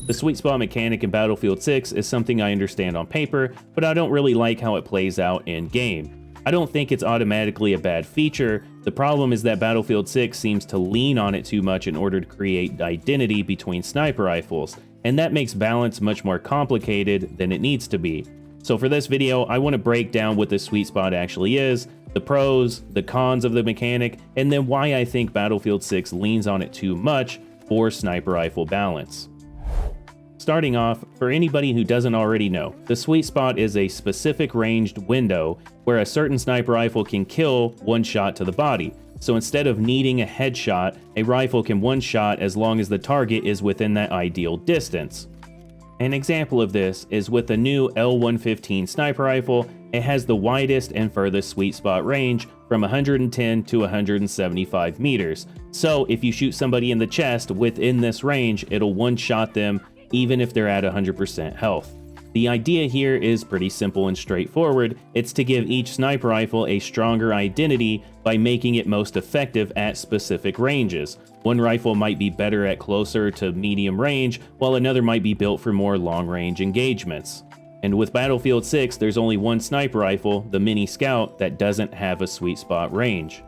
The sweet spot mechanic in Battlefield 6 is something I understand on paper, but I don't really like how it plays out in game. I don't think it's automatically a bad feature. The problem is that Battlefield 6 seems to lean on it too much in order to create identity between sniper rifles, and that makes balance much more complicated than it needs to be. So for this video, I want to break down what the sweet spot actually is, the pros, the cons of the mechanic, and then why I think Battlefield 6 leans on it too much for sniper rifle balance. Starting off, for anybody who doesn't already know, the sweet spot is a specific ranged window where a certain sniper rifle can kill one shot to the body. So instead of needing a headshot, a rifle can one shot as long as the target is within that ideal distance. An example of this is with the new L115 sniper rifle. It has the widest and furthest sweet spot range from 110 to 175 meters. So if you shoot somebody in the chest within this range, it'll one-shot them even if they're at 100% health. The idea here is pretty simple and straightforward. It's to give each sniper rifle a stronger identity by making it most effective at specific ranges. One rifle might be better at closer to medium range, while another might be built for more long-range engagements. And with Battlefield 6, there's only one sniper rifle, the Mini Scout, that doesn't have a sweet spot range.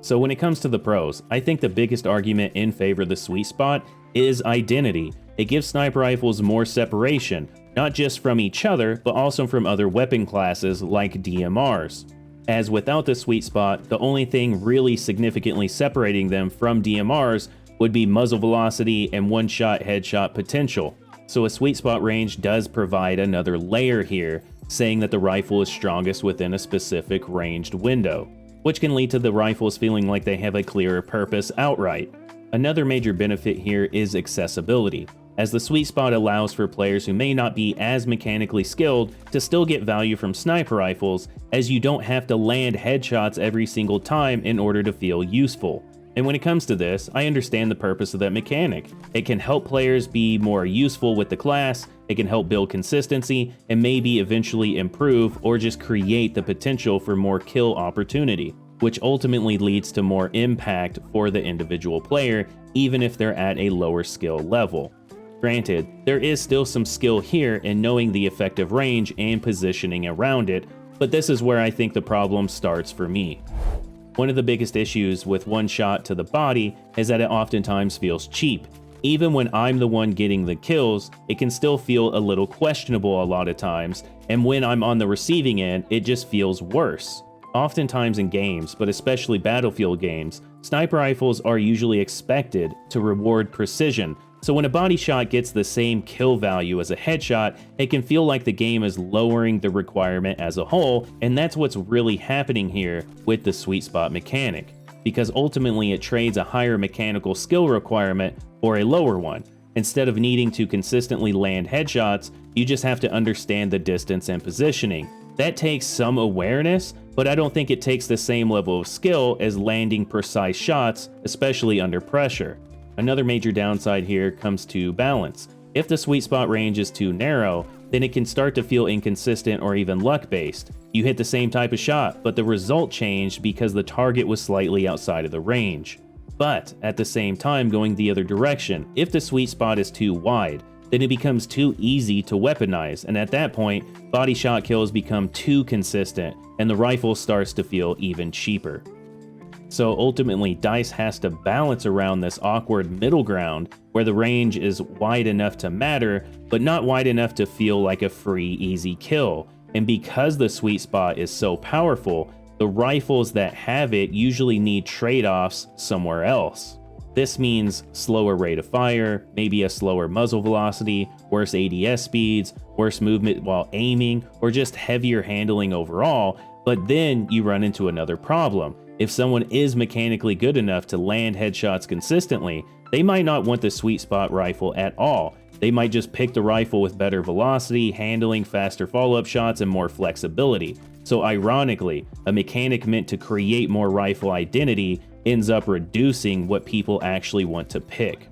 So when it comes to the pros, I think the biggest argument in favor of the sweet spot is identity. It gives sniper rifles more separation, not just from each other, but also from other weapon classes like DMRs. As without the sweet spot, the only thing really significantly separating them from DMRs would be muzzle velocity and one-shot headshot potential. So a sweet spot range does provide another layer here, saying that the rifle is strongest within a specific ranged window, which can lead to the rifles feeling like they have a clearer purpose outright. Another major benefit here is accessibility, as the sweet spot allows for players who may not be as mechanically skilled to still get value from sniper rifles, as you don't have to land headshots every single time in order to feel useful. And when it comes to this, I understand the purpose of that mechanic. It can help players be more useful with the class, it can help build consistency, and maybe eventually improve or just create the potential for more kill opportunity, which ultimately leads to more impact for the individual player, even if they're at a lower skill level. Granted, there is still some skill here in knowing the effective range and positioning around it, but this is where I think the problem starts for me. One of the biggest issues with one shot to the body is that it oftentimes feels cheap. Even when I'm the one getting the kills, it can still feel a little questionable a lot of times, and when I'm on the receiving end, it just feels worse. Oftentimes in games, but especially Battlefield games, sniper rifles are usually expected to reward precision. So when a body shot gets the same kill value as a headshot, it can feel like the game is lowering the requirement as a whole, and that's what's really happening here with the sweet spot mechanic, because ultimately it trades a higher mechanical skill requirement for a lower one. Instead of needing to consistently land headshots, you just have to understand the distance and positioning. That takes some awareness, but I don't think it takes the same level of skill as landing precise shots, especially under pressure. Another major downside here comes to balance. If the sweet spot range is too narrow, then it can start to feel inconsistent or even luck-based. You hit the same type of shot, but the result changed because the target was slightly outside of the range. But at the same time, going the other direction, if the sweet spot is too wide, then it becomes too easy to weaponize, and at that point, body shot kills become too consistent, and the rifle starts to feel even cheaper. So ultimately, DICE has to balance around this awkward middle ground where the range is wide enough to matter, but not wide enough to feel like a free, easy kill. And because the sweet spot is so powerful, the rifles that have it usually need trade-offs somewhere else. This means slower rate of fire, maybe a slower muzzle velocity, worse ADS speeds, worse movement while aiming, or just heavier handling overall. But then you run into another problem. If someone is mechanically good enough to land headshots consistently, they might not want the sweet spot rifle at all. They might just pick the rifle with better velocity, handling, faster follow-up shots, and more flexibility. So ironically, a mechanic meant to create more rifle identity ends up reducing what people actually want to pick.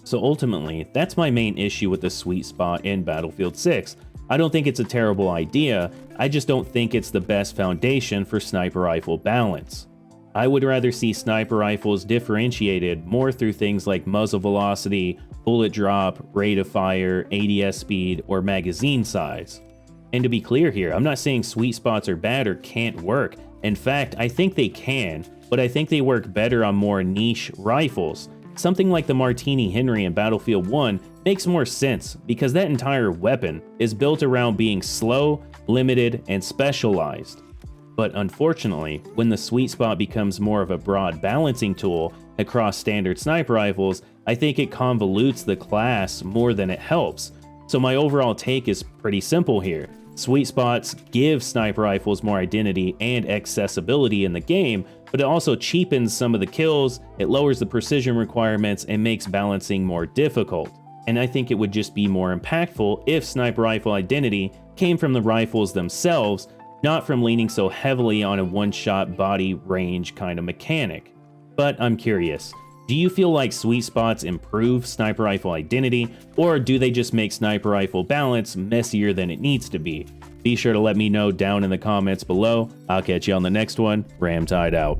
So ultimately, that's my main issue with the sweet spot in Battlefield 6. I don't think it's a terrible idea, I just don't think it's the best foundation for sniper rifle balance. I would rather see sniper rifles differentiated more through things like muzzle velocity, bullet drop, rate of fire, ADS speed, or magazine size. And to be clear here, I'm not saying sweet spots are bad or can't work. In fact, I think they can, but I think they work better on more niche rifles. Something like the Martini Henry in Battlefield 1 makes more sense because that entire weapon is built around being slow, limited, and specialized. But unfortunately, when the sweet spot becomes more of a broad balancing tool across standard sniper rifles, I think it convolutes the class more than it helps. So my overall take is pretty simple here. Sweet spots give sniper rifles more identity and accessibility in the game, but it also cheapens some of the kills, it lowers the precision requirements, and makes balancing more difficult. And I think it would just be more impactful if sniper rifle identity came from the rifles themselves, not from leaning so heavily on a one-shot body range kind of mechanic. But I'm curious, do you feel like sweet spots improve sniper rifle identity, or do they just make sniper rifle balance messier than it needs to be? Be sure to let me know down in the comments below. I'll catch you on the next one. RAMTEID out.